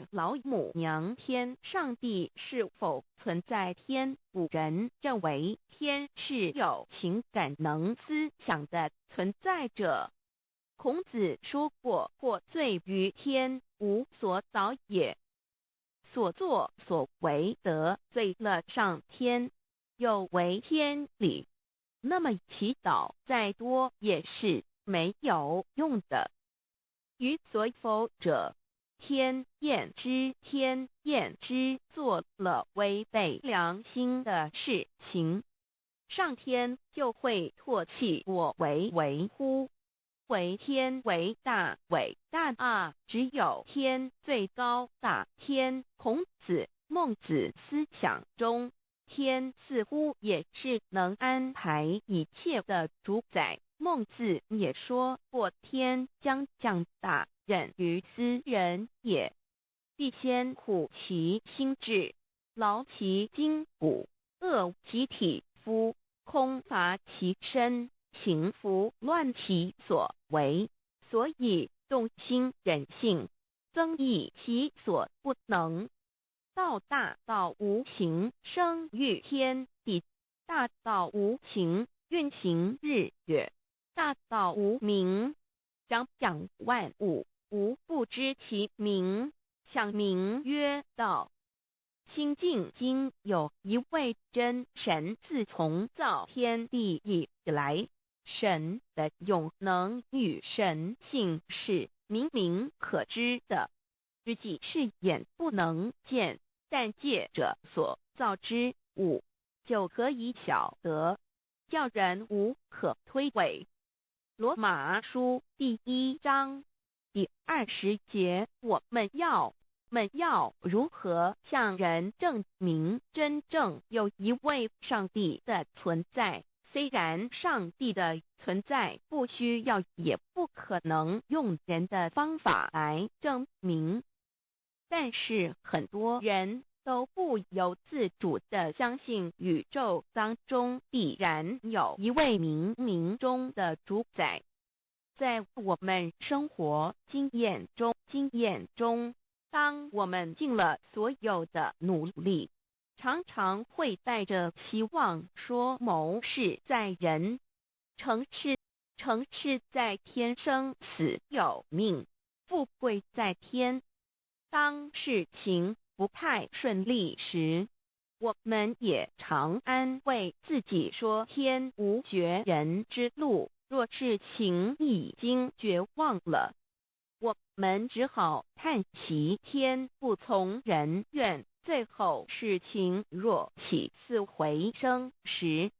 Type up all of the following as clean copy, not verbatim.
解老母娘天上帝是否存在天，古人认为天是有情感能思想的存在者。孔子说过：或罪于天，无所导也。所作所为得罪了上天，有违天理，那么祈祷再多也是没有用的。予所否者，天厌之，做了违背良心的事情，上天就会唾弃我为乎？为天为大啊！只有天最高大天。孔子、孟子思想中，天似乎也是能安排一切的主宰。孟子也说过：天将降大任于斯人也，必先苦其心志，劳其筋骨，饿其体肤，空乏其身，行拂乱其所为，所以动心忍性，增益其所不能。道大道无形，生育天地；大道无形，运行日月；大道无名，掌养万物，无不知其名，想名曰道。新晋经有一位真神，自从造天地以来，神的永能与神性是明明可知的，自己是眼不能见，但借着所造之物，就可以晓得，叫人无可推诿。罗马书第1章第20节，我们要如何向人证明真正有一位上帝的存在？虽然上帝的存在不需要也不可能用人的方法来证明，但是很多人都不由自主地相信宇宙当中必然有一位冥冥中的主宰。在我们生活经验中，当我们尽了所有的努力，常常会带着期望说谋事在人，成事在天，生死有命，富贵在天。当事情不太顺利时，我们也常安慰自己说天无绝人之路，若事情已经绝望了，我们只好叹息天不从人愿。最后事情若起死回生时，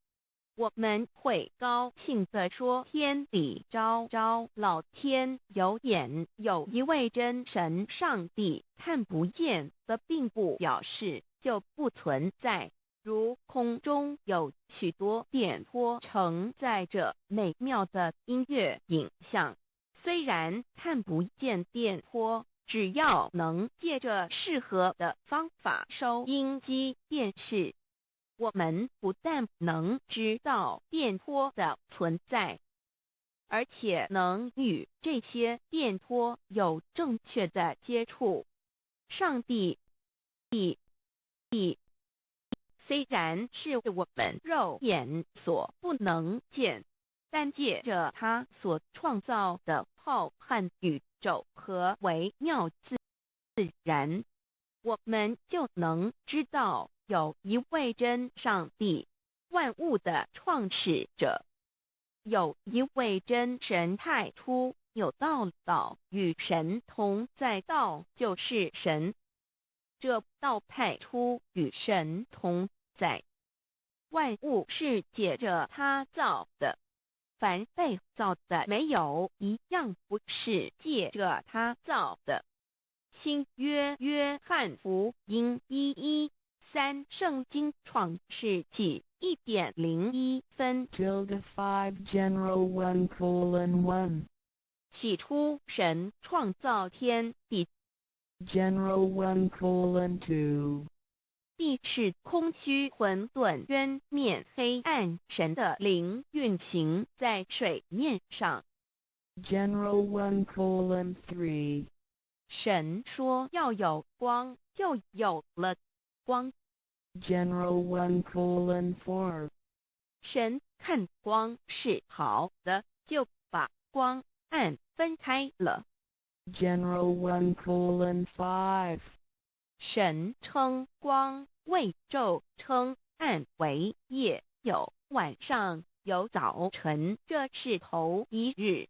我们会高兴地说天理昭昭，老天有眼，有一位真神上帝，看不见的并不表示就不存在。如空中有许多电波承载着美妙的音乐影像，虽然看不见电波，只要能借着适合的方法收音机电视，我们不但能知道电波的存在，而且能与这些电波有正确的接触。上帝虽然是我们肉眼所不能见，但借着他所创造的浩瀚宇宙和微妙自然，我们就能知道有一位真上帝，万物的创始者，有一位真神太初有道，道与神同在，道就是神，这道太初与神同在。万物是借着他造的，凡被造的没有一样不是借着他造的。新约约翰福音1:13，圣经创世纪1.01分 5 general 1:1 起初神创造天地， general 1:2 地是空虚混沌渊面黑暗，神的灵运行在水面上。 general 1:3神说要有光，就有了光。General 1:4. 神看光是好的，就把光暗分开了。General 1:5. 神称光为昼，称暗为夜，有晚上，有早晨，这是头一日。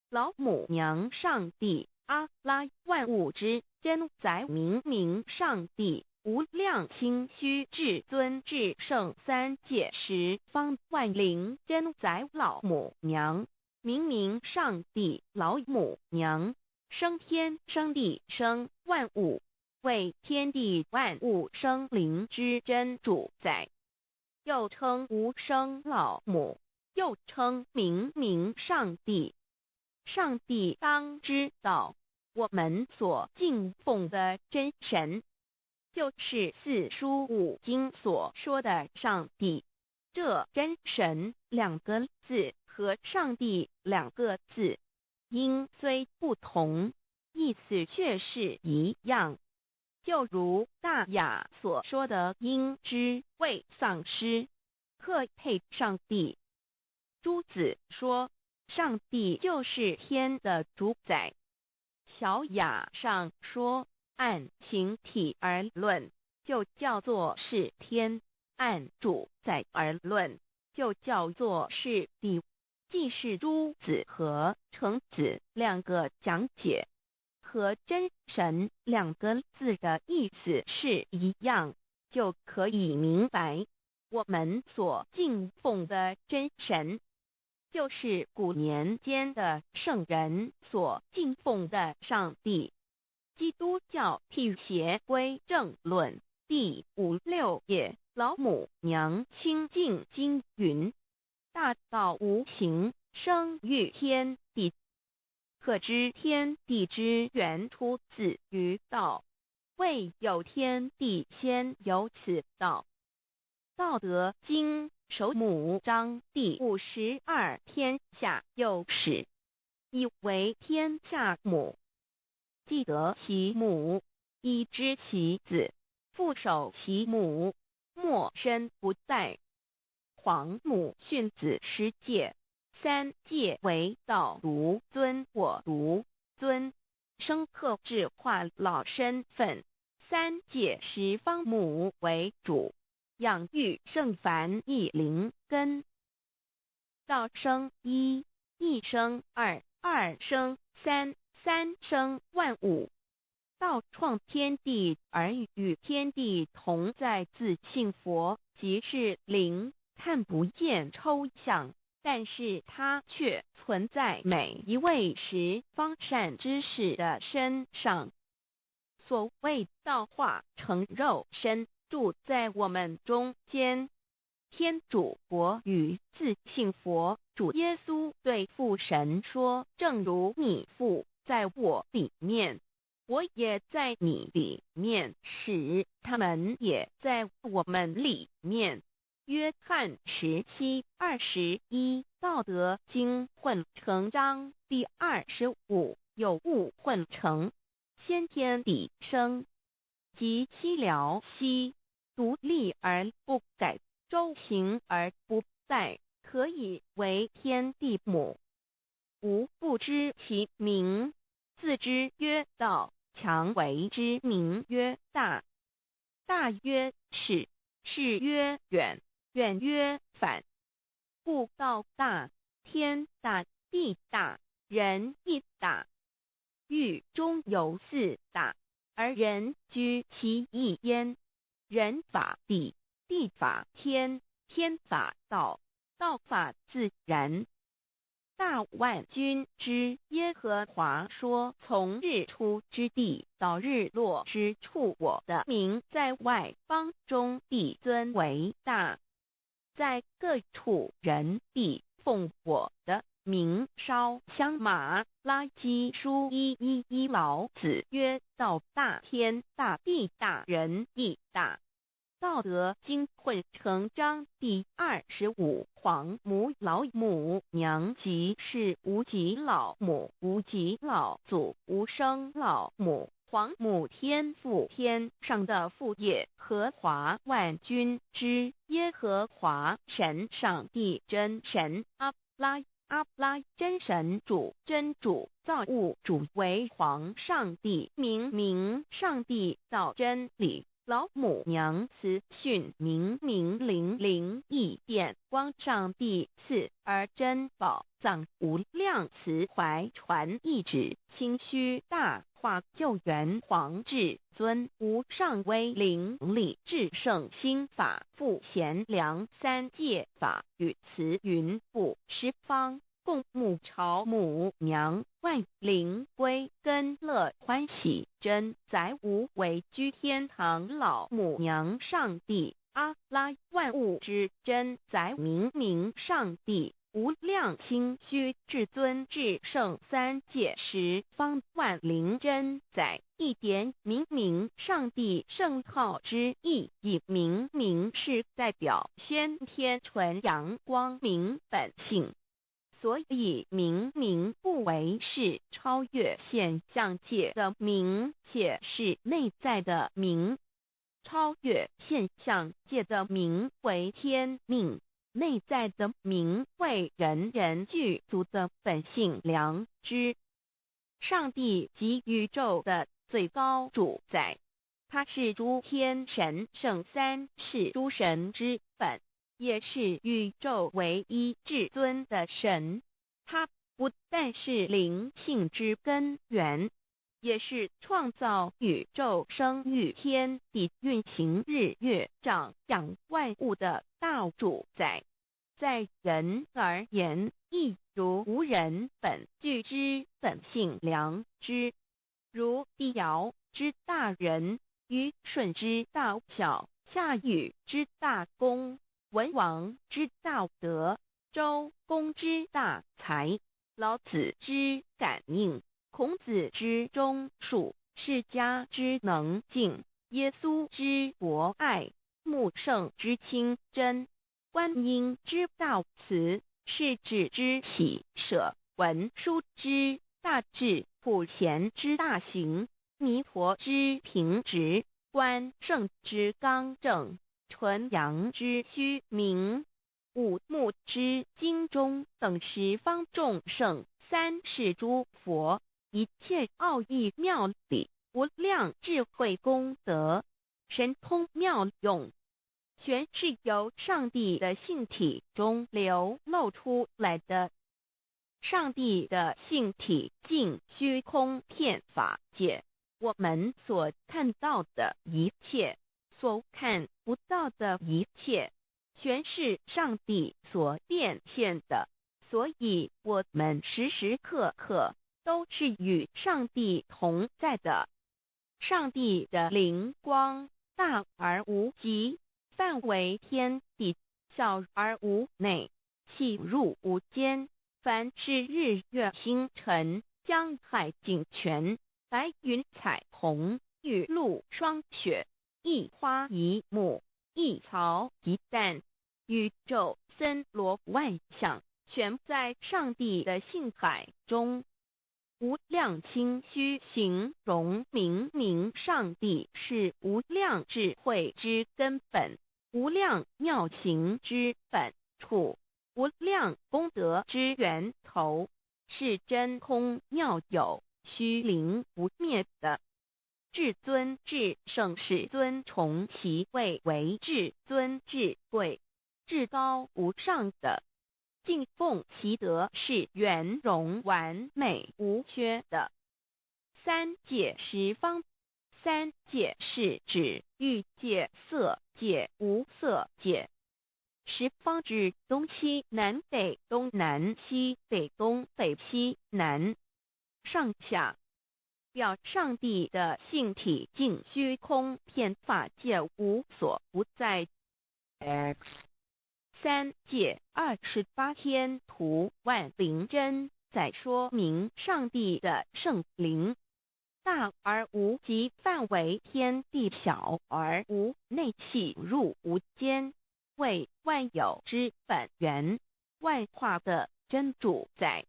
老母娘上帝阿拉，万物之真宰，明明上帝无量清虚至尊至圣三界十方万灵真宰老母娘，明明上帝老母娘，生天生地生万物，为天地万物生灵之真主宰，又称无生老母，又称明明上帝。上帝当知道，我们所敬奉的真神，就是四书五经所说的上帝。这真神两个字和上帝两个字，音虽不同，意思却是一样。就如大雅所说的音之谓丧尸，克配上帝。朱子说上帝就是天的主宰。小雅上说按形体而论，就叫做是天；按主宰而论，就叫做是地。既是朱子和程子两个讲解，和真神两个字的意思是一样，就可以明白，我们所敬奉的真神，就是古年间的圣人所敬奉的上帝。基督教辟邪归正论第56页，老母娘清净经云：大道无形，生育天地，可知天地之源出自于道，未有天地，先有此道。道德经首母章第52，天下有始，以为天下母。既得其母，以知其子；父守其母，莫身不在。皇母训子十戒，三戒为道如尊我如尊，生克制化老身份。三戒十方母为主，养育圣凡一灵根。道生一，一生二，二生三，三生万物。道创天地而与天地同在，自性佛，即是灵，看不见抽象，但是它却存在每一位十方善知识的身上。所谓道化成肉身，住在我们中间。天主国与自性佛主耶稣对父神说：正如你父在我里面，我也在你里面，使他们也在我们里面。约翰17:21，道德经混成章第25，有物混成，先天地生，即七辽息，独立而不改，周行而不殆，可以为天地母。吾不知其名，自之曰道，强为之名曰大。大曰始，始曰远，远曰反。故道大，天大，地大，人亦大。狱中有四大，而人居其一焉。人法地，地法天，天法道，道法自然。大万军之耶和华说：从日出之地到日落之处，我的名在外邦中必尊为大。在各处人必奉我的名烧香马拉基书1:11，老子曰：道大，天大，地大，人亦大。道德经混成章第25，黄母老母娘即是无极老母，无极老祖，无生老母。黄母天父，天上的父也，和华万军之耶和华神，上帝真神，阿拉真神主，真主，造物主，为皇上帝，明上帝造真理。老母娘慈训明灵异变光，上帝赐而真宝藏无量慈怀传一旨，清虚大化救援皇至尊无上威灵力至圣心法复贤良三界法与慈云布十方。共沐朝母娘，万灵归根乐欢喜，真载无为居天堂老母娘上帝，阿拉万物之真载明上帝，无量清虚至尊至圣三界十方万灵真载，一点明上帝圣号之意义，明是代表先天纯阳光明本性。所以明不为是超越现象界的明，且是内在的明。超越现象界的明为天命，内在的明为人具足的本性良知。上帝即宇宙的最高主宰，他是诸天神圣三世诸神之本，也是宇宙唯一至尊的神。他不但是灵性之根源，也是创造宇宙生育天地运行日月长养万物的大主宰。在人而言，亦如无人本具之本性良知，如帝尧之大仁，虞舜之大巧，夏禹之大功，文王之大德，周公之大才，老子之感应，孔子之忠恕，释迦之能静，耶稣之博爱，穆圣之清真，观音之大慈，世子之喜舍，文殊之大智，普贤之大行，弥陀之平直，关圣之刚正，纯阳之虚明，五目之精中等十方众圣，三世诸佛，一切奥义妙理，无量智慧功德，神通妙用，全是由上帝的性体中流露出来的。上帝的性体尽虚空遍法界，我们所看到的一切，所看不到的一切，全是上帝所变现的，所以我们时时刻刻都是与上帝同在的。上帝的灵光大而无极，范围天地，小而无内，细入无间。凡是日月星辰，江海井泉，白云彩虹，雨露霜雪，一花一木，一草一蛋，宇宙森罗万象，全在上帝的性海中。无量清虚形容明上帝是无量智慧之根本，无量妙行之本处，无量功德之源头，是真空妙有，虚灵不灭的。至尊至圣世尊崇其位为至尊至贵，至高无上的，敬奉其德是圆融完美无缺的。三界十方，三界是指欲界、色界、无色界。十方指东西南北东南西北东北西南上下，表上帝的性体尽虚空遍法界无所不在。 X 三界28天图万灵真，在说明上帝的圣灵。大而无极，范围天地小而无内，气入无间，为万有之本源，万化的真主宰。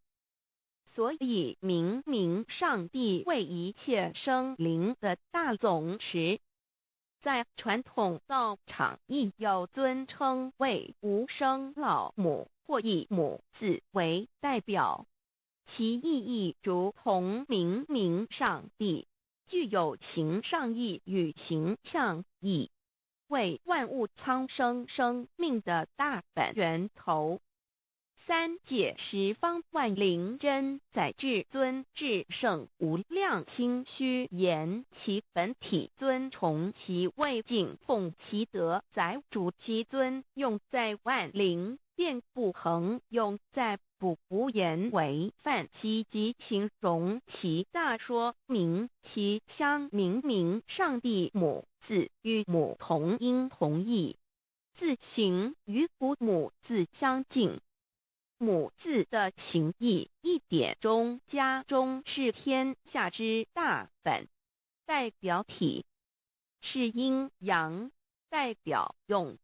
所以明明上帝为一切生灵的大总持，在传统道场亦有尊称为无生老母，或以母字为代表，其意义如同明明上帝，具有形上义与形象义，为万物苍生生命的大本源头。三界十方万灵真载至尊至圣无量心虚言，其本体尊崇其位，敬奉其德，载主其尊，用在万灵，便不恒用在不无言为范其及形容其大，说明其相明明上帝母字与母同音同义，字形与古母字相近。母字的情义一点中加中是天下之大本，代表体是阴阳，代表用，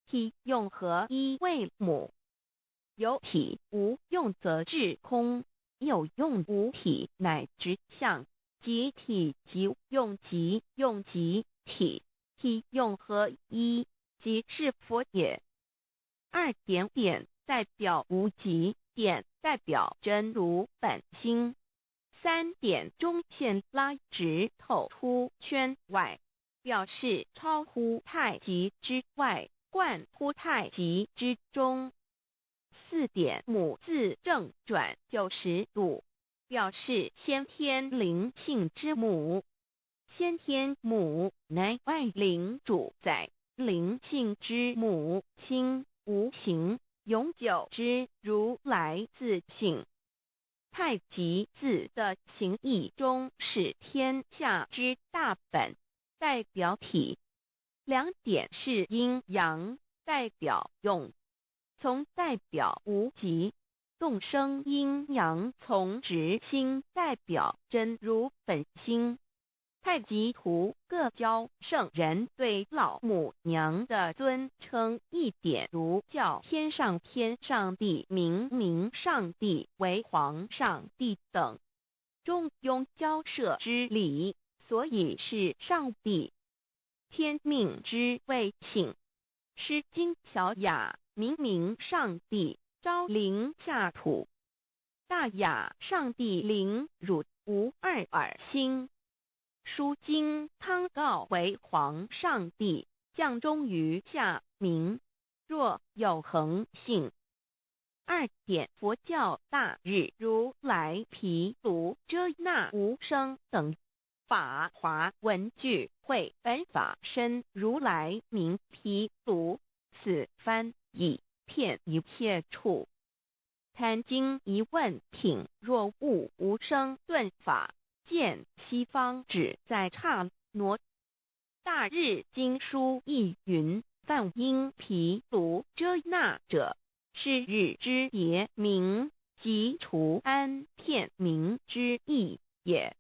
体用合一为母。有体无用则至空，有用无体乃至相，即体即用即用即体，体用合一即是佛也。二点点代表无极，点代表真如本心，三点中线拉直透出圈外，表示超乎太极之外，贯乎太极之中。四点母字正转90度，表示先天灵性之母。先天母乃外灵主宰，灵性之母亲无形永久之如来自性。太极字的形义中是天下之大本，代表体。两点是阴阳，代表用，从代表无极，动生阴阳从直心，代表真如本心。太极图各教圣人对老母娘的尊称，一点如叫天上帝、明明上帝为皇上帝等，中庸交涉之理，所以是上帝。天命之谓请，诗经小雅，明明上帝昭灵下土，大雅上帝灵汝无二耳心。书经汤告为皇上帝，降中于下民，若有恒性。二点佛教大日如来毗卢遮那无生等法华文具会本法身如来名毗卢，此翻译遍一切处。坛经一问品，若悟无生顿法，见西方只在刹那。大日经书亦云，梵音毗卢遮那者，是日之别名，即除安片名之意也。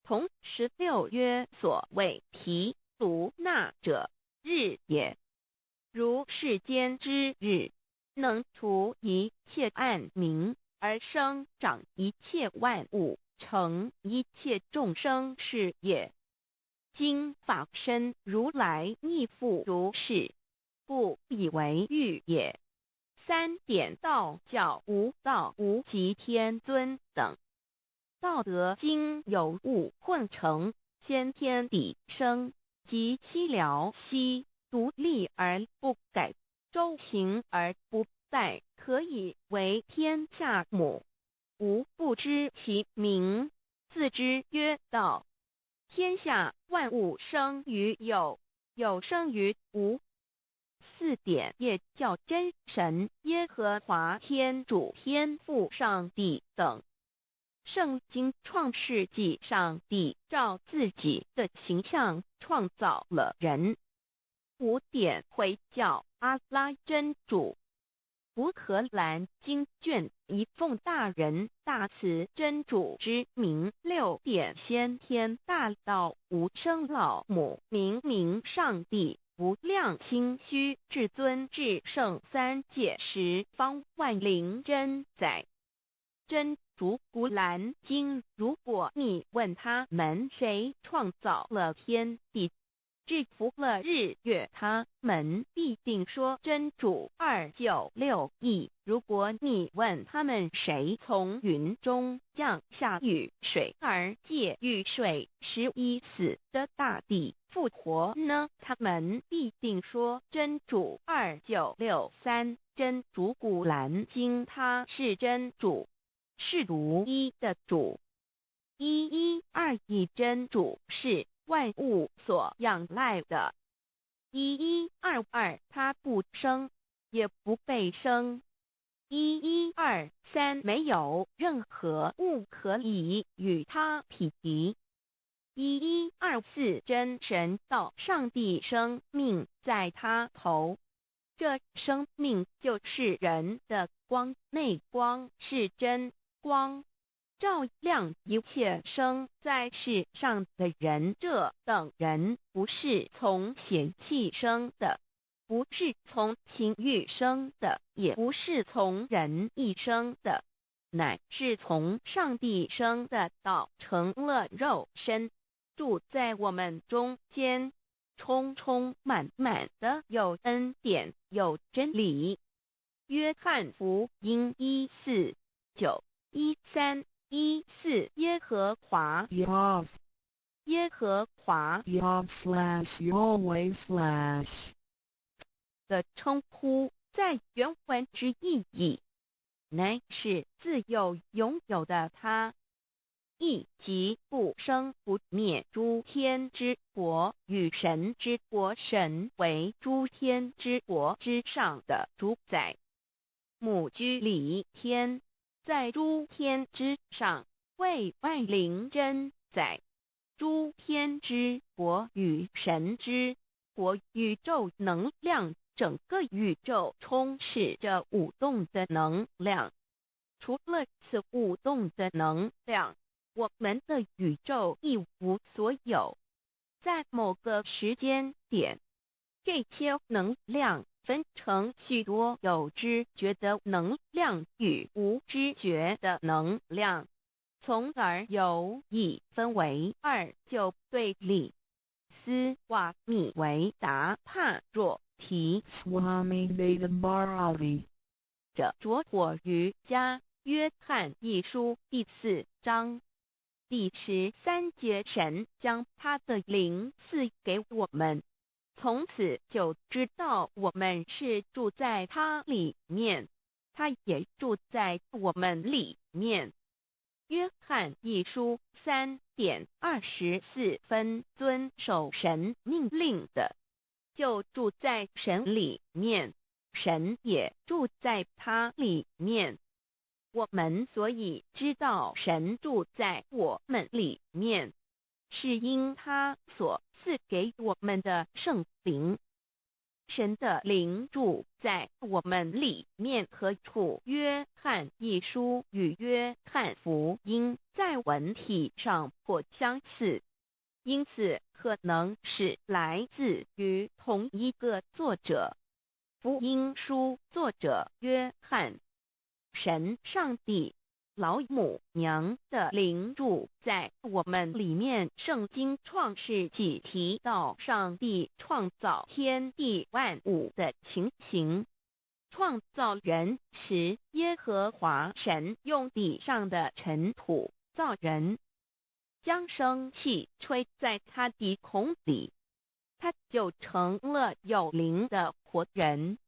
同16曰，所谓毗卢那者，日也。如世间之日，能除一切暗明，而生长一切万物，成一切众生是也。今法身如来亦复如是，不以为喻也。三点道教无道无极天尊等，道德经有物混成，先天地生，即七辽息，独立而不改，周行而不殆，可以为天下母。吾不知其名，自之曰道。天下万物生于有，有生于无。四点也叫真神、耶和华天主、天父上帝等。圣经创世纪，上帝照自己的形象创造了人。五点回教阿拉真主。乌克兰经卷以奉大仁大慈真主之名，6点先天大道无生老母，明上帝无量心虚至尊至圣三界十方万灵真宰。真主古兰经，如果你问他们谁创造了天地，制服了日月，他们必定说真主296亿。如果你问他们谁从云中降下雨水，而借雨水使已死的大地复活呢，他们必定说真主2963。真主古兰经，他是真主，是独一的主，112真主是万物所仰赖的，1122他不生也不被生，1123没有任何物可以与他匹敌，1124真神道上帝生命在他头，这生命就是人的光，内光是真光，照亮一切生在世上的人。这等人不是从血气生的，不是从情欲生的，也不是从人意生的，乃是从上帝生的，道成了肉身，住在我们中间，充满的有恩典，有真理。约翰福音1491314耶和华 Yav 耶和华 Yav/Yahweh/ 的称呼，在原文之意义，乃是自有拥有的他，亦即不生不灭诸天之国与神之国，神为诸天之国之上的主宰，母居里天，在诸天之上，为万灵真宰。诸天之国与神之国，宇宙能量，整个宇宙充斥着舞动的能量。除了此舞动的能量，我们的宇宙一无所有。在某个时间点，这些能量分成许多有知觉的能量与无知觉的能量，从而有一分为二，就对立。斯瓦米维达帕若提 Swami Vedabharati 者着火于家约翰一书第4章第13节，神将他的灵赐给我们，从此就知道我们是住在他里面，他也住在我们里面。约翰一书3:24，遵守神命令的，就住在神里面，神也住在他里面。我们所以知道神住在我们里面，是因他所赐给我们的圣灵。神的灵住在我们里面，何处？约翰一书与约翰福音在文体上颇相似，因此可能是来自于同一个作者。福音书作者约翰，神上帝老母娘的灵住在我们里面。圣经创世纪提到上帝创造天地万物的情形，创造人时，耶和华神用地上的尘土造人，将生气吹在他鼻孔里，他就成了有灵的活人。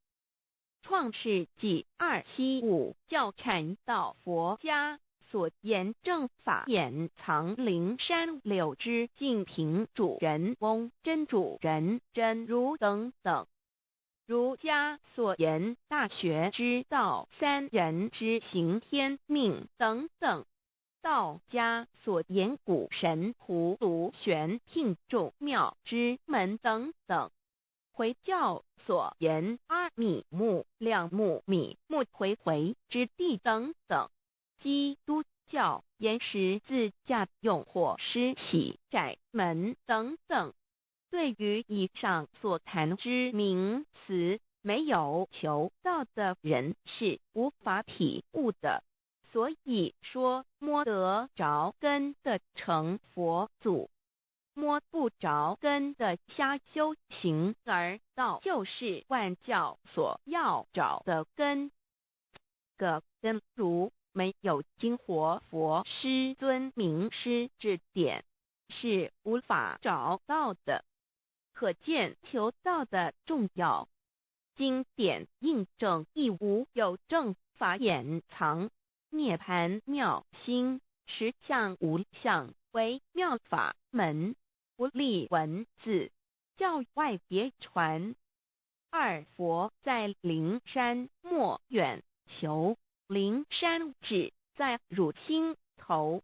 创世纪275教阐到佛家所言正法掩藏灵山柳之净瓶主人翁真主人真如等等，儒家所言大学之道三人之行天命等等，道家所言古神荼毒玄牝众妙之门等等。回教所言阿米木、亮木、米木回回之地等等。基督教言十字架用或施洗窄门等等。对于以上所谈之名词，没有求道的人是无法体悟的。所以说摸得着根的成佛祖，摸不着根的瞎修行而道，就是万教所要找的根。个根如没有经活佛师尊名师指点，是无法找到的。可见求道的重要。经典印证亦无有正法掩藏，涅盘妙心，实相无相，为妙法门，不立文字，教外别传。二佛在灵山莫远求，灵山只在汝心头，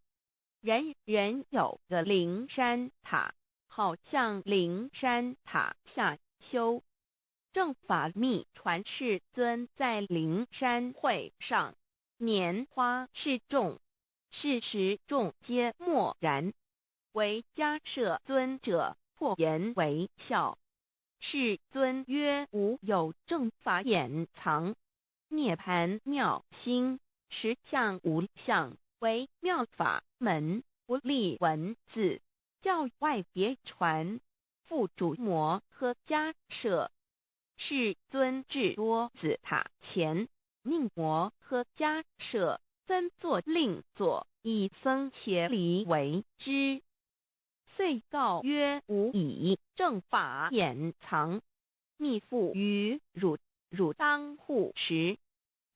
人人有个灵山塔，好像灵山塔下修。正法密传世尊在灵山会上，拈花示众，是时众皆默然，唯迦摄尊者破颜为笑。世尊曰：无有正法掩藏，涅盘妙心，实相无相，为妙法门，不立文字，教外别传。复主摩诃迦摄。世尊至多子塔前，命摩诃迦摄分作令座，以僧伽梨为之。遂告曰：吾以正法掩藏，密付于汝，汝当护持。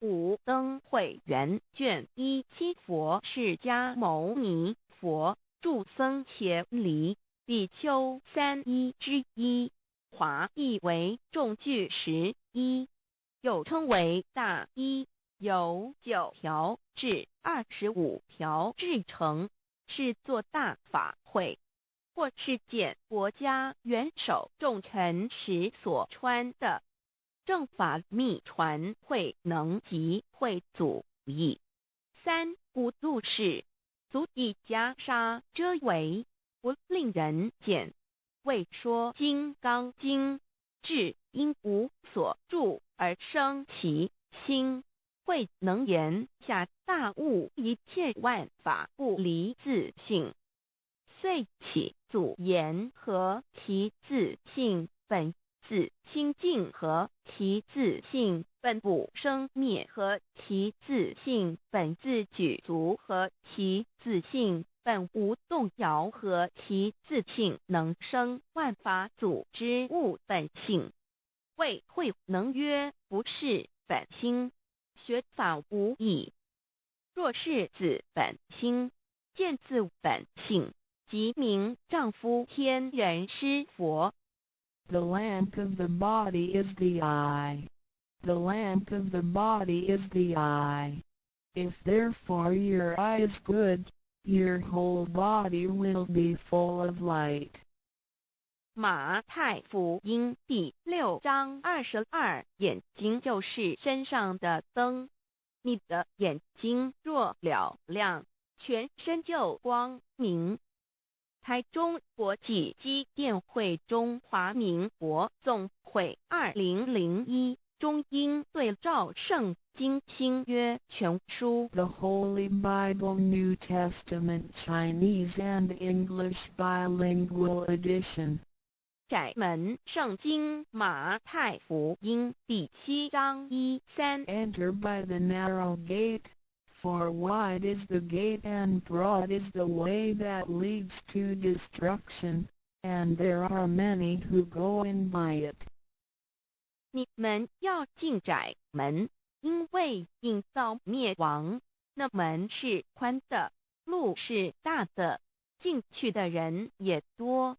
五灯会元卷1佛释迦牟尼佛著僧伽梨比丘3之一，华译为众句11，又称为大一，由9条至25条制成，是作大法会，或是见国家元首重臣时所穿的。正法密传会能及会祖义。三古度世，足以袈裟遮围，不令人见。为说金刚经，至因无所住而生其心，慧能言下大悟，一切万法不离自性。遂起祖言和其自性本自清净和其自性本不生灭和其自性本自具足和其自性本无动摇和其自性能生万法组之物本性。谓慧能曰：不是本心，学法无益。若是自本心，见自本性，即名丈夫天人师佛。The lamp of the body is the eye. The lamp of the body is the eye. If therefore your eye is good, your whole body will be full of light. 马太福音第6章22，眼睛就是身上的灯。你的眼睛若了亮，全身就光明。台中国际机电会中华民国总会2001中英对照圣经新约全书 The Holy Bible New Testament Chinese and English Bilingual Edition. 窄门圣经马太福音第7章1-3 Enter by the narrow gate, for wide is the gate and broad is the way that leads to destruction, and there are many who go in by it. 你们要进窄门，因为引到灭亡。那门是宽的，路是大的，进去的人也多。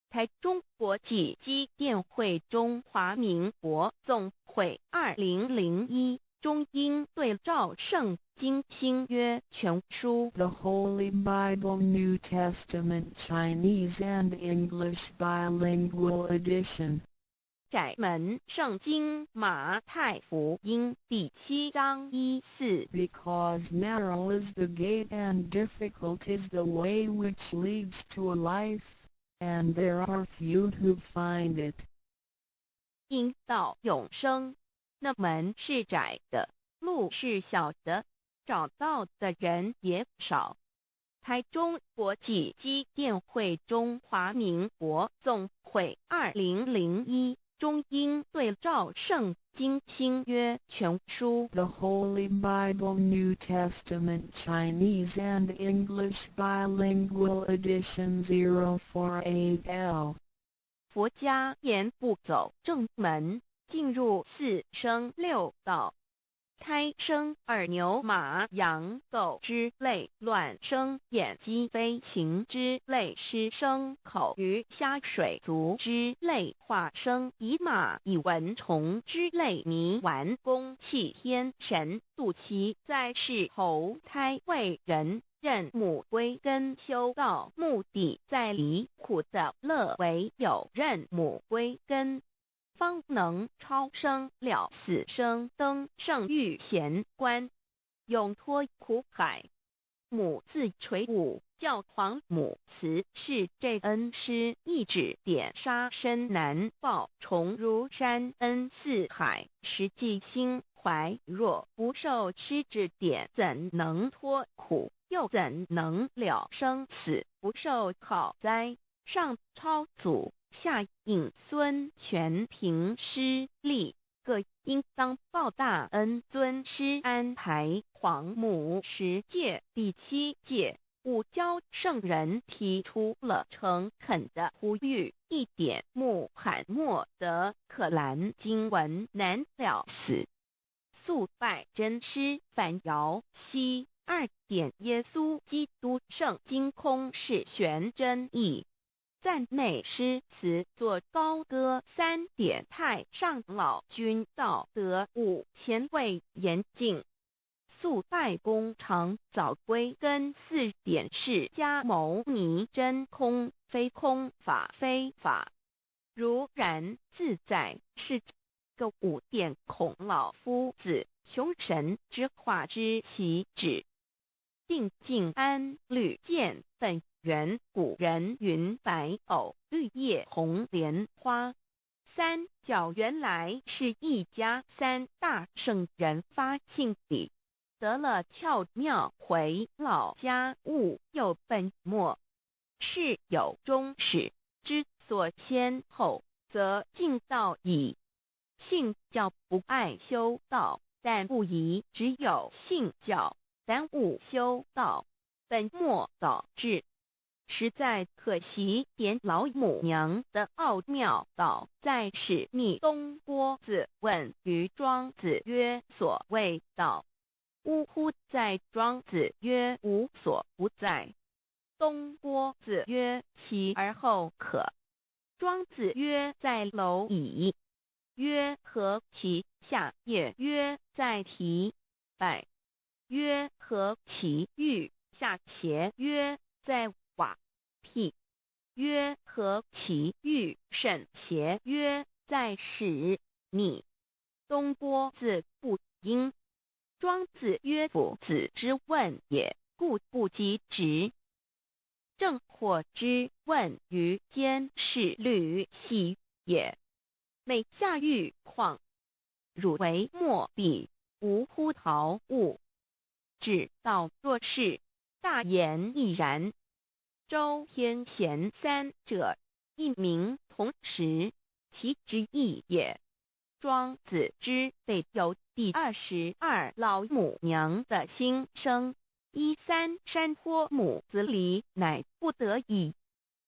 台中国际机电会中华民国总会2001中英对照圣经新约全书 The Holy Bible New Testament Chinese and English Bilingual Edition. 窄门圣经马太福音第7章14 Because narrow is the gate and difficult is the way which leads to life, and there are few who find it. 因到永生，那门是窄的，路是小的，找到的人也少。台中国际机电会中华民国总会2001中英对照圣经新约全书 The Holy Bible New Testament Chinese and English Bilingual Edition 048L 佛家言不走正门，进入四生六道。胎生二牛马羊狗之类，卵生眼鸡飞禽之类，湿生口鱼虾水族之类，化生以马以蚊虫之类，泥丸公气天神度其在世投胎为人，任母归根修道，目的在离苦的乐为有任母归根，方能超生了死生，登圣域贤官，永脱苦海。母自垂武，教皇母慈是这恩师，一指点杀身难报，重如山恩似海，实际心怀若不受师指点，怎能脱苦？又怎能了生死？不受考灾，上超祖，下应孙权凭师力，各应当报大恩。尊师安排皇母10诫，第7诫勿教圣人提出了诚恳的呼吁，一点穆罕默德可兰经文难了死。肃拜真师反摇西2点耶稣基督圣经空是玄真义。赞美诗词作高歌3点太上老君道德5前卫严谨。肃拜功常早归根4点释迦牟尼真空非空法非法如然自在是个5点孔老夫子雄神之化之其旨。定静安律见本源古人云白藕绿叶红莲花。三角原来是一家3大圣人发庆礼，得了窍妙回老家务又本末，是有终始之所先后，则敬道矣。信教不爱修道，但不宜只有信教耽误修道，本末倒置，实在可惜。点老母娘的奥妙道在使逆东郭子问于庄子曰：所谓道，呜呼！在庄子曰：无所不在。东郭子曰：其而后可。庄子曰：在蝼蚁。曰：何其下也？曰：在蹄。百。曰：何其欲下邪？曰：在瓦辟。曰：何其欲甚邪？曰：在使逆。东郭子不应。庄子曰：夫子之问也，故不及直。正或之问于监视律系也。每下狱况，汝为莫必，无乎陶物。只道若是，大言亦然。周天贤3者，一名同时，其之义也。庄子之备有第22老母娘的心声，13山坡母子礼，乃不得已。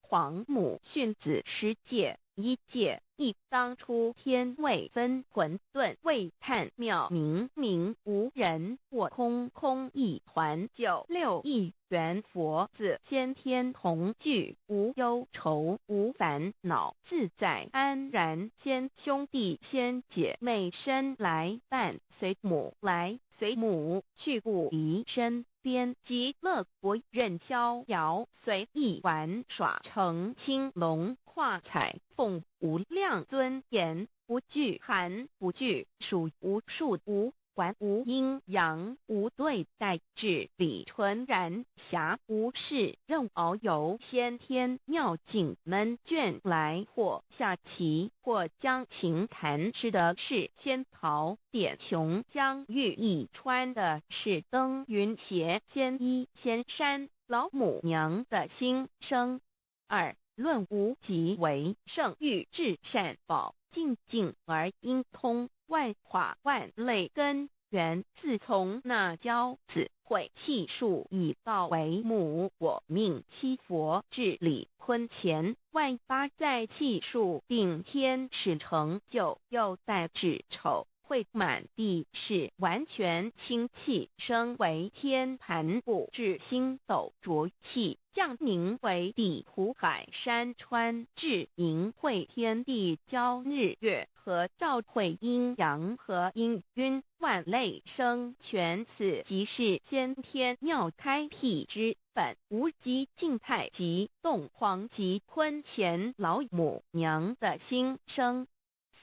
皇母训子10诫，1诫亦当初天未分混沌，未探妙明明无人，我空空一团，96亿元佛子先天同聚，无忧愁无烦恼，自在安然。先兄弟先姐妹生来伴，随母来随母去，不离身边。极乐国任逍遥，随意玩耍，成青龙化彩凤无量尊严，不惧寒不惧暑，无数无管无阴阳，无对待，至理纯然，暇无事任遨游，先天妙境门卷来，或下棋，或将琴弹，吃的是仙桃点琼将玉一穿的是登云鞋仙衣仙山老母娘的心声。二论无极为圣域至善宝，静静而应通，万法万类根源，自从那骄子会气数以道为母，我命七佛治理坤乾，万八在气数并天使成就，又待至丑会满地是完全清气，升为天盘部，至星斗浊气，降凝为地土海山川，至明会天地交日月和照会阴阳和阴晕，万类生全，此即是先天妙开辟之本，无极静态及动黄及坤乾老母娘的心声。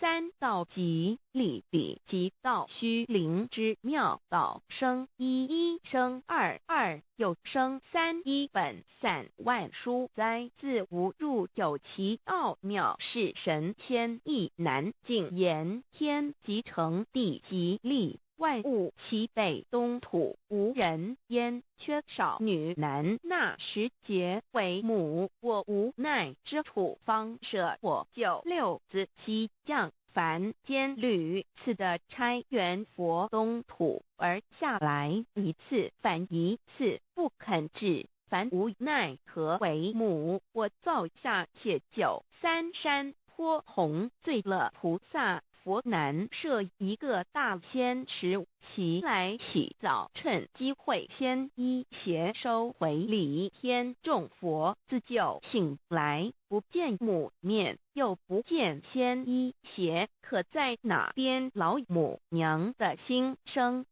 三道即理理即道虚灵之妙道生一，一生二，二又生三，一本散万殊哉，自无入有其奥妙，是神天意难尽言，天即成，地即立，万物其北东土，无人焉，缺少女男，那时节为母，我无奈之处，方舍我九六子七将凡间屡次的差援佛东土，而下来一次反一次不肯治，凡无奈何为母，我造下且九三山颇弘罪了菩萨佛难设一个大仙池，其来起早，趁机会先一邪收回礼天众佛，自救醒来，不见母面，又不见先一邪，可在哪边老母娘的心声？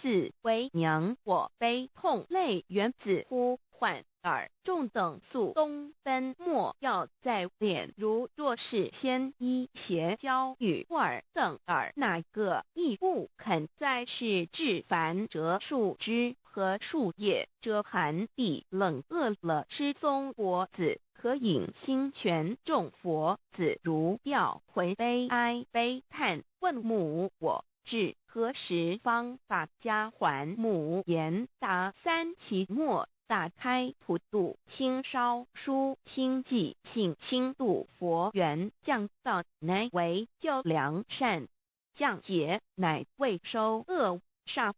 四为娘我悲痛泪源自呼唤耳众等速东奔，莫要在脸，如若是先一邪教与尔等耳，哪个亦不肯在世至凡折树枝和树叶，遮寒地冷饿了吃松果子，可引心泉众佛子如调回悲哀悲叹，问母我至何时方把家还母？言答三期末，打开普度清烧书清寂性清度佛缘，降道乃为救良善，降劫乃为收恶煞，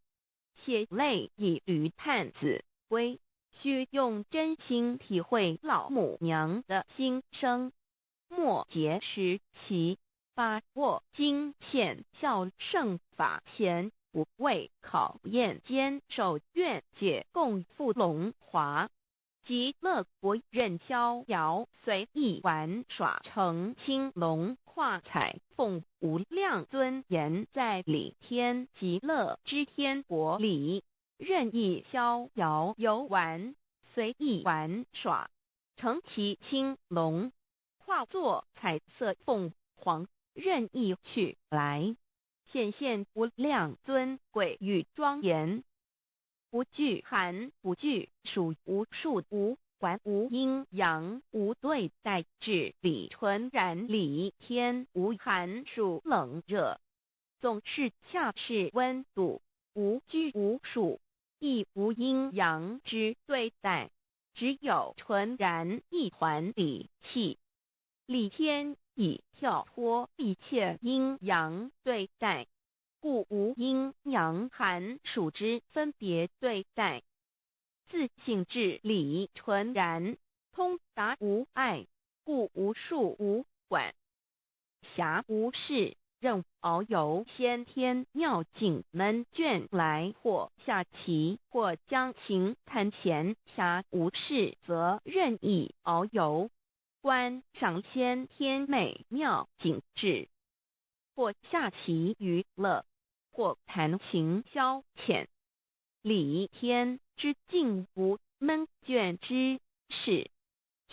血泪以于叹子归，须用真心体会老母娘的心声。末节时期，把握经片效圣法前，不为考验坚守愿解共赴龙华，极乐国任逍遥随意玩耍，成青龙化彩凤无量尊严，在理天极乐之天国里，任意逍遥游玩，随意玩耍，成其青龙，化作彩色凤凰，任意去来，显现无量尊贵与庄严，不惧寒不惧暑，无数无管无阴阳，无对待，至理纯然，理天无寒暑冷热，总是恰是温度，无拘无束，亦无阴阳之对待，只有纯然一环理气。理天以跳脱一切阴阳对待，故无阴阳寒暑之分别对待，自性至理纯然，通达无碍，故无数无管，暇无事任遨游，先天妙境门卷来，或下棋，或将琴弹弦，暇无事则任意遨游，观赏先天美妙景致，或下棋娱乐，或弹琴消遣，理天之境无闷倦之事，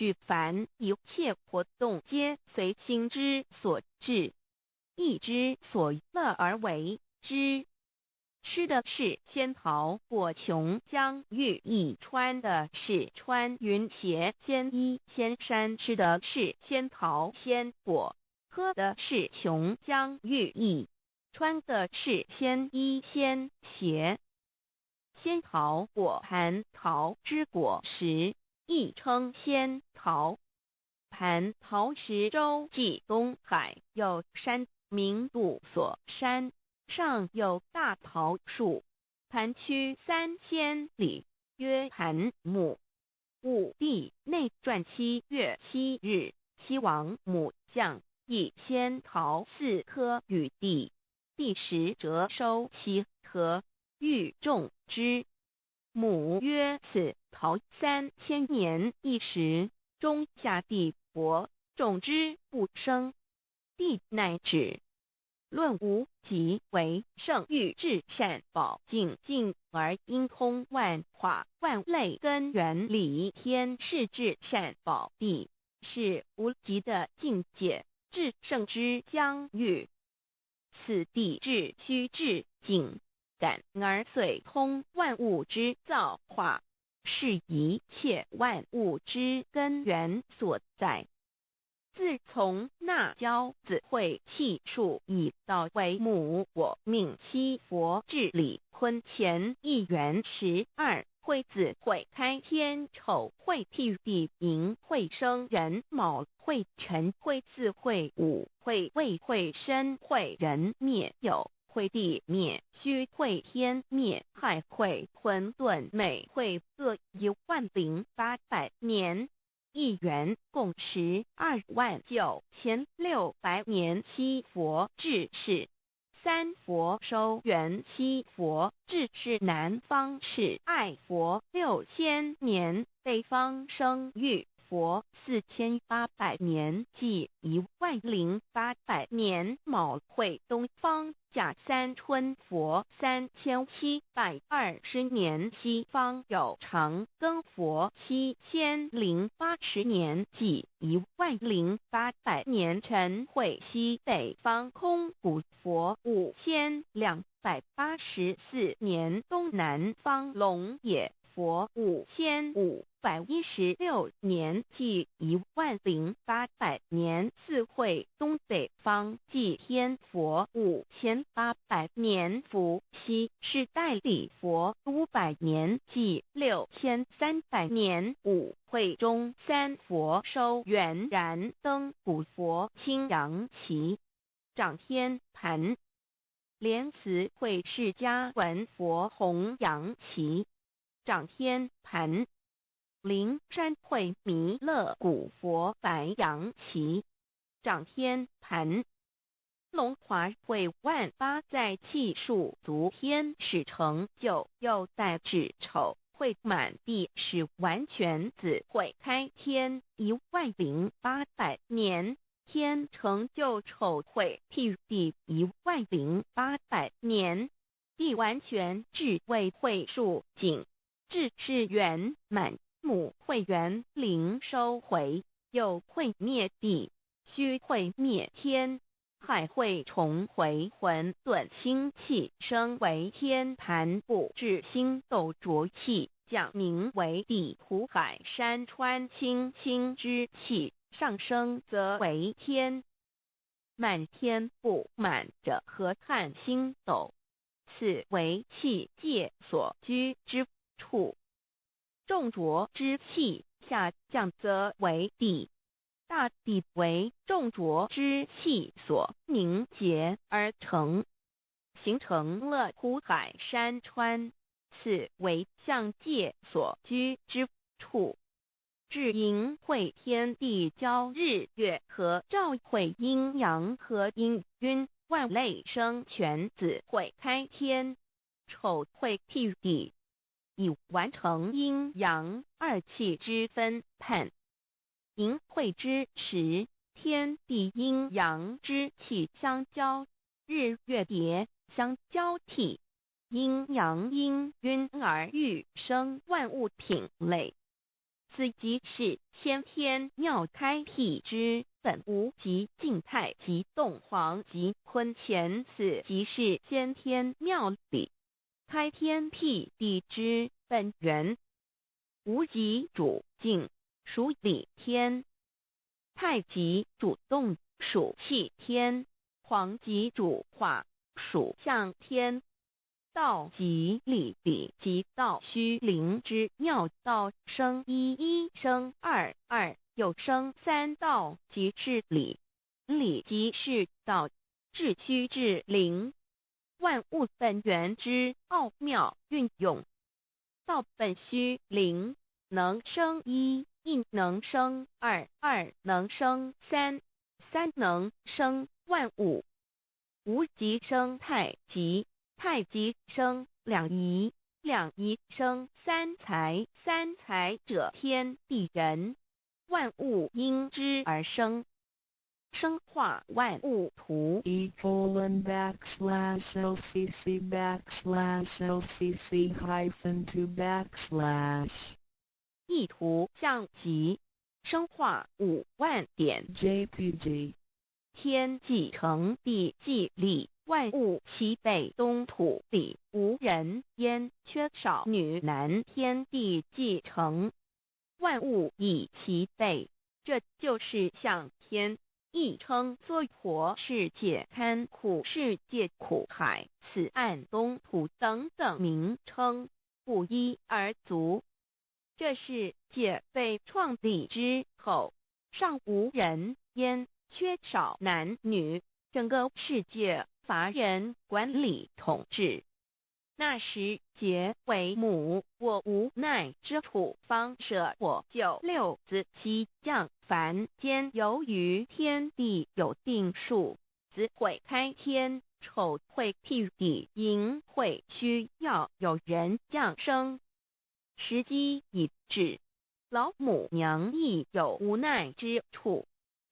举凡一切活动，皆随心之所至，意之所乐而为之。吃的是仙桃果琼浆玉液，穿的是穿云鞋仙衣仙衫，吃的是仙桃仙果，喝的是琼浆玉液，穿的是仙衣仙鞋。仙桃果蟠桃之果实，亦称仙桃。蟠桃实洲际东海有山，名杜所山，上有大桃树，盘曲3000里，曰盘木。武帝内传7月7日，西王母降以仙桃4颗与帝，帝时折收其核，欲种之。母曰：此桃3000年一时，中下地薄，种之不生。帝乃止。论无极为圣域至善宝净净而应通万化万类根源理天是至善宝地，是无极的境界，至圣之疆域。此地至虚至静，感而遂通万物之造化，是一切万物之根源所在。自从那骄子会气数以道为母，我命七佛治理坤乾一元12，会子会开天，丑会替地，寅会生人，卯会辰，会巳会午，会未会申，会人灭酉，会地灭戌，会天灭亥，会混沌，每会各10800年。一元共129600年。七佛治世，三佛收元，七佛治世南方是爱佛6000年，北方生玉佛4800年，即10800年。卯会东方甲三春佛3720年，西方有长庚佛7080年，即10800年。辰会西北方空谷佛5284年，东南方龙野佛5516年，即10800年。四会东北方祭天佛5800年，伏羲是代理佛500年，即6300年。五会中三佛收元，燃灯古佛青阳旗，掌天盘。莲慈会释迦文佛红阳旗，掌天盘。灵山会弥勒古佛白阳旗，掌天盘。龙华会万八在气数足天使成就，又代指丑会满地是完全子会开天10800年，天成就丑会替地10800年，地完全至为会数尽，至是圆满。母会元灵收回，又会灭地，戌会灭天，亥会重回混沌星气，生为天盘部，至星斗浊气，降名为地土海山川星星之气，上升则为天。满天不满者何叹星斗，此为气界所居之处。重浊之气下降则为地，大地为重浊之气所凝结而成，形成了土海山川，此为象界所居之处。至阴会天地交日月和照会阴阳和阴晕，万类生全子会开天，丑会替地，以完成阴阳二气之分判。寅会之时，天地阴阳之气相交，日月叠相交替，阴阳阴晕而欲生万物品类。此即是先天妙开辟之本无即静态即动黄即坤乾，此即是先天妙理开天辟地之本源。无极主静，属理天；太极主动，属气天；黄极主化，属象天。道即理，理即道虚灵之妙道，生一，一生二，二又生三，道即是理，理即是道，至虚至灵，万物本源之奥妙运用。道本虚灵，能生一，一能生二，二能生三，三能生万物。无极生太极，太极生两仪，两仪生三才，三才者天地人，万物因之而生，生化万物图。e://LCC_LCC_2 意图象极，生化5万点 JPG。天既成地既立，万物其备，东土地无人焉，缺少女男，天地既成，万物以其备，这就是象天。亦称娑婆世界、堪苦世界、苦海、此岸、东土等等名称，不一而足。这世界被创立之后，尚无人焉，缺少男女，整个世界乏人管理统治。那时桀为母，我无奈之处，方舍我救六子妻降凡间。由于天地有定数，子会开天，丑会辟地，寅会需要有人降生。时机已至，老母娘亦有无奈之处，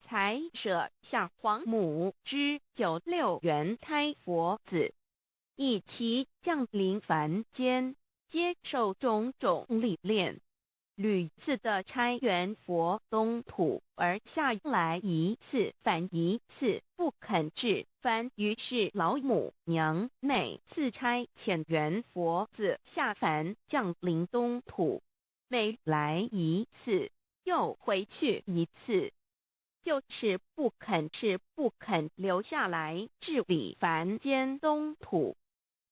才舍下皇母之9六元胎佛子，以其降临凡间，接受种种历练，屡次的差援佛东土，而下来一次反一次不肯至凡，于是老母娘每次差遣援佛子下凡降临东土，每来一次又回去一次，就是不肯留下来治理凡间东土。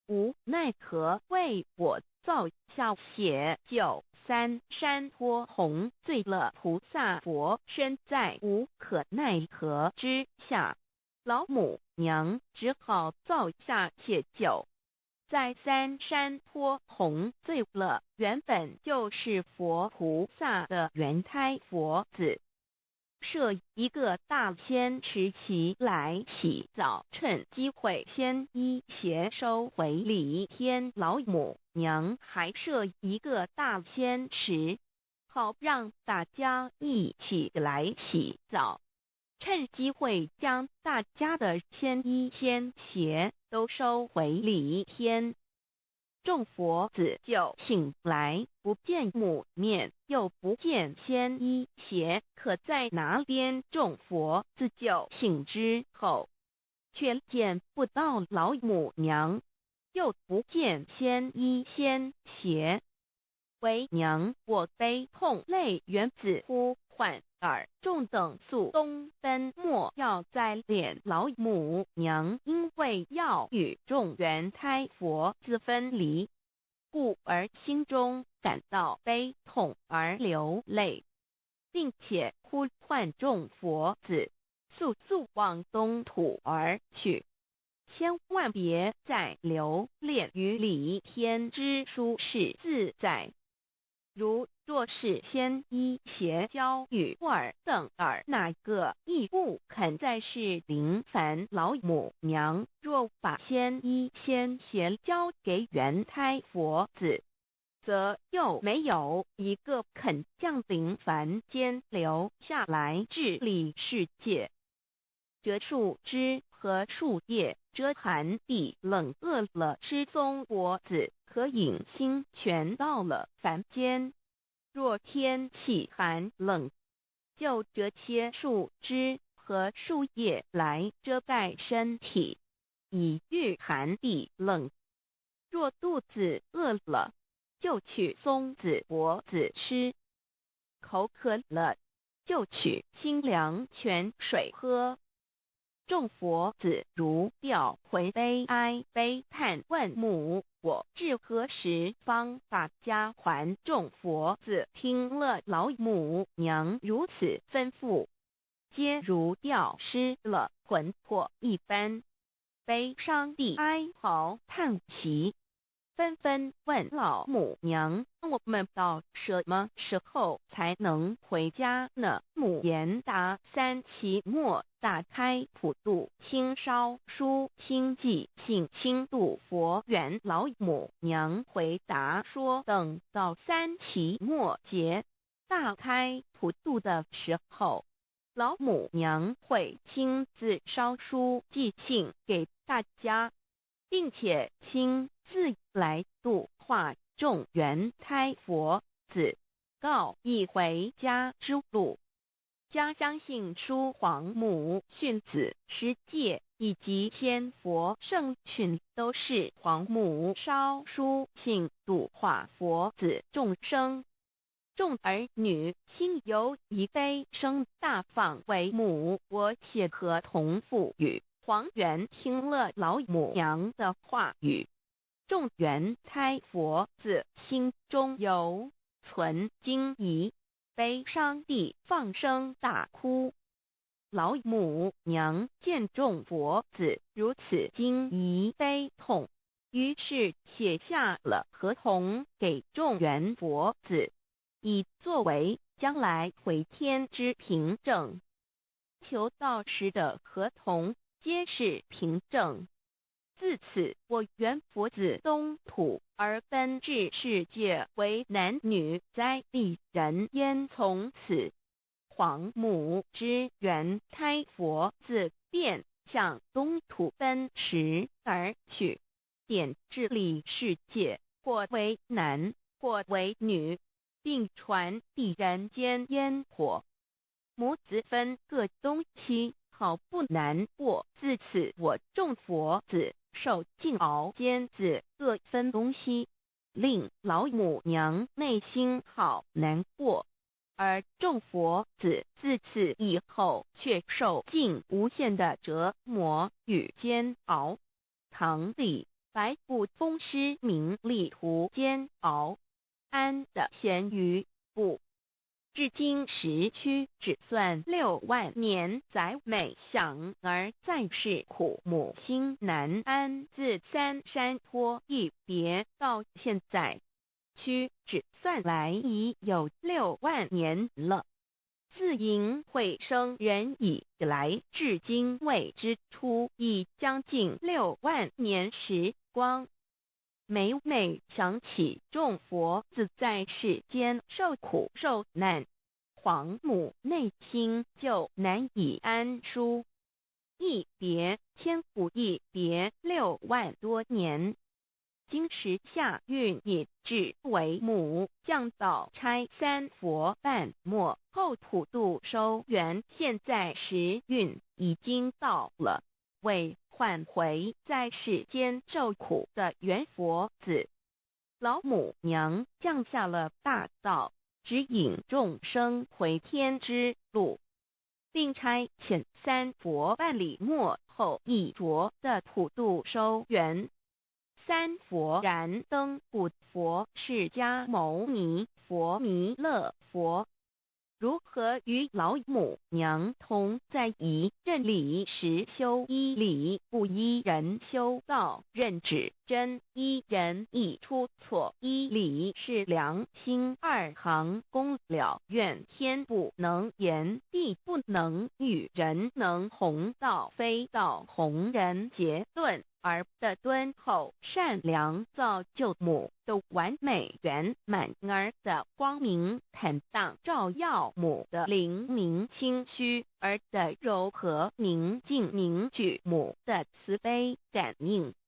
无奈何为我造下血救三山托洪罪了菩萨佛，身在无可奈何之下，老母娘只好造下解救。在三山托洪罪了原本就是佛菩萨的原胎佛子，设一个大仙池其来洗澡，趁机会先一邪收回礼天。老母娘还设一个大仙池，好让大家一起来洗澡，趁机会将大家的先一先邪都收回礼天。众佛子就醒来，不见母面，又不见仙一邪可在哪边。众佛子就醒之后，却见不到老母娘，又不见仙一仙邪，为娘我悲痛泪源子呼唤耳。众等速东奔，莫要再敛老母娘，因为要与众原胎佛子分离，故而心中感到悲痛而流泪，并且呼唤众佛子速速往东土而去，千万别再留恋于礼天之舒适自在。若是先一邪教与尔等哪个亦不肯再是临凡老母娘，若把先一先邪交给原胎佛子，则又没有一个肯降临凡间留下来治理世界。这树枝和树叶遮寒地冷饿了失踪佛子，可隐心全到了凡间，若天气寒冷，就折些树枝和树叶来遮盖身体，以御寒地冷。若肚子饿了，就取松子果子吃；口渴了，就取清凉泉水喝。众佛子如调回悲哀悲叹问母，我至何时方把家还？众佛子听了老母娘如此吩咐，皆如吊失了魂魄一般，悲伤地哀嚎叹息，纷纷问老母娘：我们到什么时候才能回家呢？母言答：3期末打开普度清烧书清寂信清度佛缘。老母娘回答说，等到3期末节大开普度的时候，老母娘会亲自烧书寄信给大家，并且亲自来度化众缘胎佛子，告一回家之路。家相信书皇母训子师戒以及千佛圣训都是皇母烧书信度化佛子众生。众儿女心有一悲生大放为母，我且合同赋予。黄元听了老母娘的话语，众缘胎佛子心中有存惊疑，悲伤地放声大哭。老母娘见众佛子如此惊疑悲痛，于是写下了合同给众缘佛子，以作为将来回天之凭证。求道时的合同皆是凭证。自此，我缘佛子东土而奔至世界为男女在地人焉。从此，皇母之缘胎佛子便向东土奔驰而去，点治理世界，或为男，或为女，并传递人间烟火。母子分各东西，好不难过。自此，我众佛子受尽熬煎子各分东西，令老母娘内心好难过。而众佛子自此以后却受尽无限的折磨与煎熬。唐李白骨风师名利图煎熬，安得闲于不？至今时区只算6万年，载美想而在世苦，母心难安。自三山托一别到现在，屈指算来已有6万年了。自寅会生人以来，至今未知出，已将近6万年时光。每每想起众佛子在世间受苦受难，皇母内心就难以安舒。一别千古，一别6万多年。今时夏运也至为母，降道差3佛半末，后普度收圆。现在时运已经到了，为唤回在世间受苦的缘佛子，老母娘降下了大道，指引众生回天之路，并差遣3佛办理末后一着的普度收圆。3佛燃灯古佛、释迦牟尼佛、弥勒佛，如何与老母娘同在一任理时修一理，不依人修道，任指真一人一出错一理，是良心2行公了，愿天不能言，地不能语，人能弘道，非道弘人。结论而的敦厚善良，造就母的完美圆满，儿的光明坦荡，照耀母的灵明清虚，儿的柔和宁静凝聚母的慈悲感应，